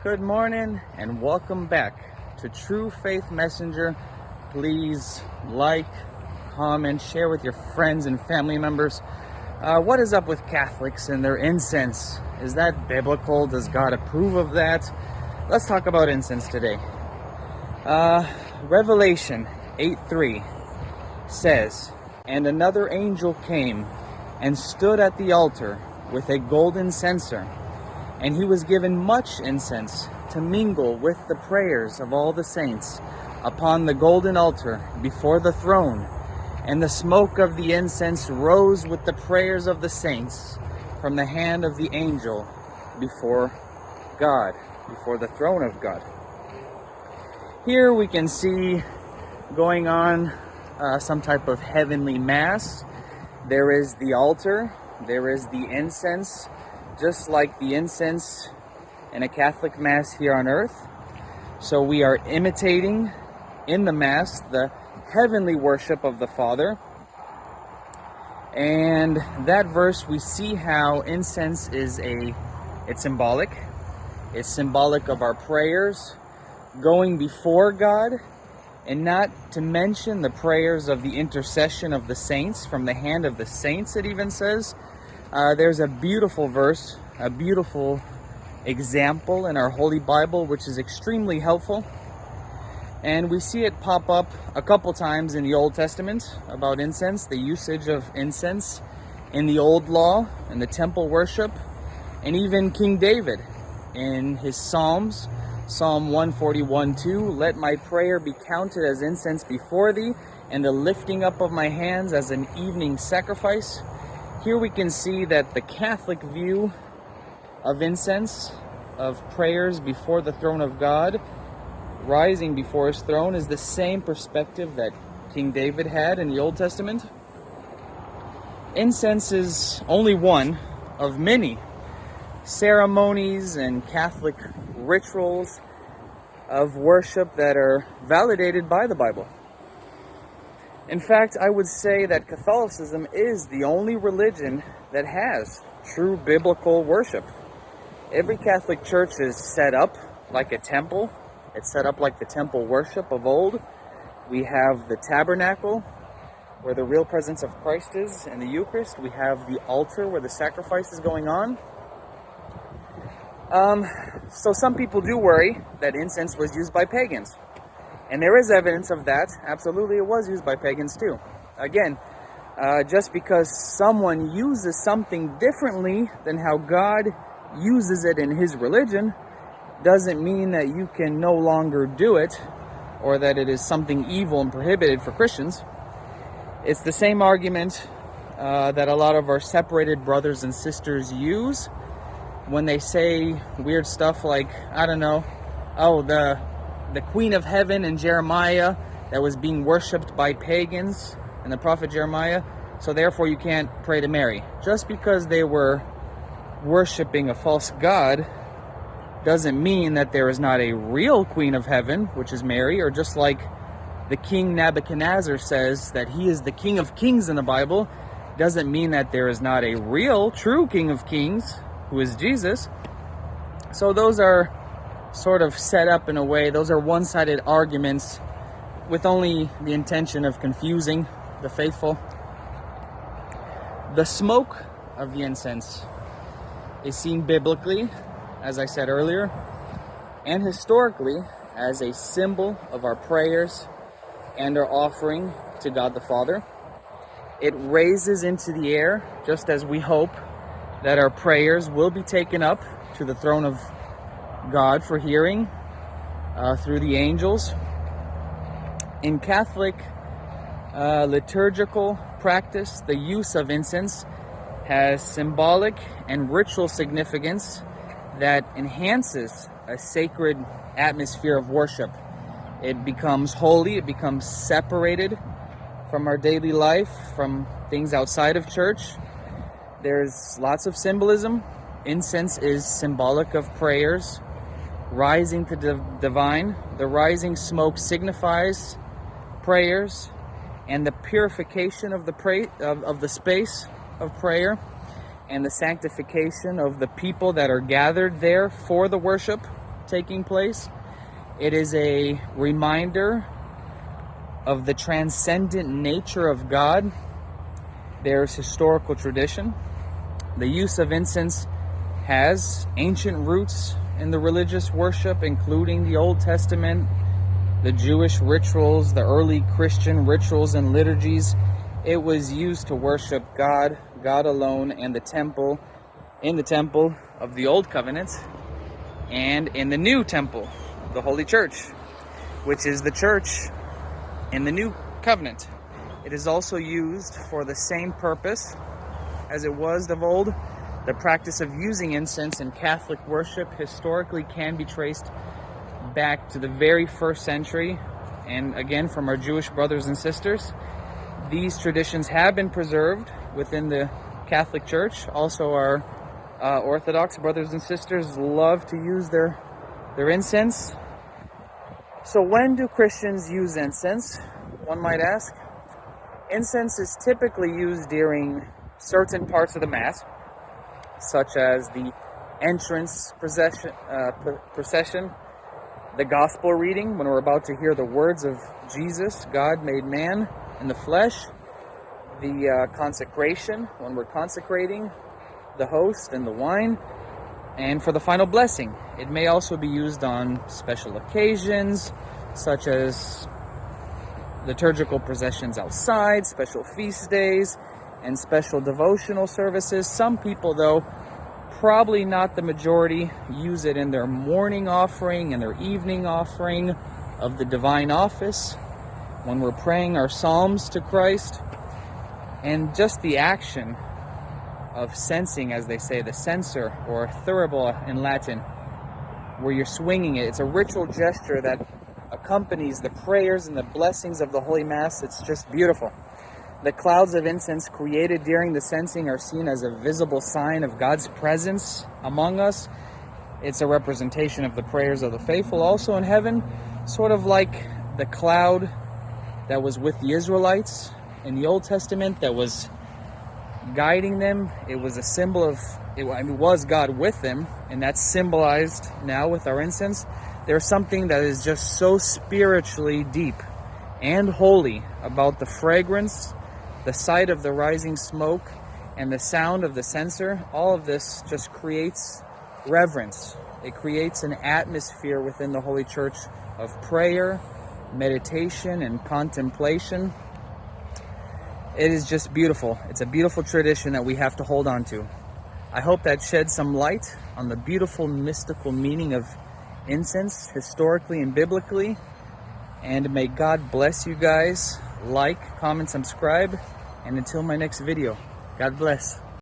Good morning and welcome back to True Faith Messenger. Please like, comment, share with your friends and family members. What is up with Catholics and their incense? Is that biblical? Does God approve of that? Let's talk about incense today. Revelation 8:3 says, "And another angel came and stood at the altar with a golden censer, and he was given much incense to mingle with the prayers of all the saints upon the golden altar before the throne. And the smoke of the incense rose with the prayers of the saints from the hand of the angel before God," before the throne of God. Here we can see going on some type of heavenly mass. There is the altar, there is the incense, just like the incense in a Catholic Mass here on earth. So we are imitating in the Mass the heavenly worship of the Father. And that verse, we see how incense is it's symbolic. It's symbolic of our prayers going before God, and not to mention the prayers of the intercession of the saints, from the hand of the saints, it even says. There's a beautiful verse, a beautiful example in our Holy Bible, which is extremely helpful. And we see it pop up a couple times in the Old Testament about incense, the usage of incense in the Old Law and the temple worship. And even King David in his Psalms, Psalm 141:2, "Let my prayer be counted as incense before thee, and the lifting up of my hands as an evening sacrifice." Here we can see that the Catholic view of incense, of prayers before the throne of God, rising before his throne, is the same perspective that King David had in the Old Testament. Incense is only one of many ceremonies and Catholic rituals of worship that are validated by the Bible. In fact, I would say that Catholicism is the only religion that has true biblical worship. Every Catholic church is set up like a temple. It's set up like the temple worship of old. We have the tabernacle, where the real presence of Christ is in the Eucharist. We have the altar where the sacrifice is going on. So some people do worry that incense was used by pagans. And there is evidence of that. Absolutely, it was used by pagans too. Again, just because someone uses something differently than how God uses it in his religion, doesn't mean that you can no longer do it, or that it is something evil and prohibited for Christians. It's the same argument that a lot of our separated brothers and sisters use when they say weird stuff like, I don't know, the Queen of Heaven in Jeremiah that was being worshipped by pagans and the prophet Jeremiah, so therefore you can't pray to Mary. Just because they were worshipping a false god doesn't mean that there is not a real Queen of Heaven, which is Mary. Or just like the King Nebuchadnezzar says that he is the King of Kings in the Bible, doesn't mean that there is not a real, true King of Kings, who is Jesus. So those are sort of set up in a way. Those are one-sided arguments with only the intention of confusing the faithful. The smoke of the incense is seen biblically, as I said earlier, and historically as a symbol of our prayers and our offering to God the Father. It raises into the air, just as we hope that our prayers will be taken up to the throne of God for hearing through the angels. In Catholic liturgical practice, the use of incense has symbolic and ritual significance that enhances a sacred atmosphere of worship. It becomes holy, it becomes separated from our daily life, from things outside of church. There's lots of symbolism. Incense is symbolic of prayers rising to the divine. The rising smoke signifies prayers and the purification of the space of prayer, and the sanctification of the people that are gathered there for the worship. taking place. It is a reminder of the transcendent nature of God. There's historical tradition. The use of incense has ancient roots in the religious worship, including the Old Testament, the Jewish rituals, the early Christian rituals and liturgies. It was used to worship God, God alone, and the temple, in the temple of the Old Covenant, and in the New Temple, the Holy Church, which is the church in the New Covenant. It is also used for the same purpose as it was of old. The practice of using incense in Catholic worship historically can be traced back to the very first century, and again from our Jewish brothers and sisters. These traditions have been preserved within the Catholic Church. Also, our Orthodox brothers and sisters love to use their incense. So when do Christians use incense, one might ask? Incense is typically used during certain parts of the Mass, such as the entrance procession, the gospel reading, when we're about to hear the words of Jesus, God made man in the flesh, the consecration, when we're consecrating the host and the wine, and for the final blessing. It may also be used on special occasions, such as liturgical processions outside, special feast days, and special devotional services. Some people, though, probably not the majority, use it in their morning offering and their evening offering of the divine office, when we're praying our psalms to Christ. And just the action of censing, as they say, the censer, or thurible in Latin, where you're swinging it. It's a ritual gesture that accompanies the prayers and the blessings of the Holy Mass. It's just beautiful. The clouds of incense created during the censing are seen as a visible sign of God's presence among us. It's a representation of the prayers of the faithful also in heaven, sort of like the cloud that was with the Israelites in the Old Testament that was guiding them. It was a symbol of, it was God with them, and that's symbolized now with our incense. There's something that is just so spiritually deep and holy about the fragrance, the sight of the rising smoke, and the sound of the censer. All of this just creates reverence. It creates an atmosphere within the Holy Church of prayer, meditation, and contemplation. It is just beautiful. It's a beautiful tradition that we have to hold on to. I hope that sheds some light on the beautiful mystical meaning of incense, historically and biblically. And may God bless you guys. Like, comment, subscribe, and until my next video, God bless.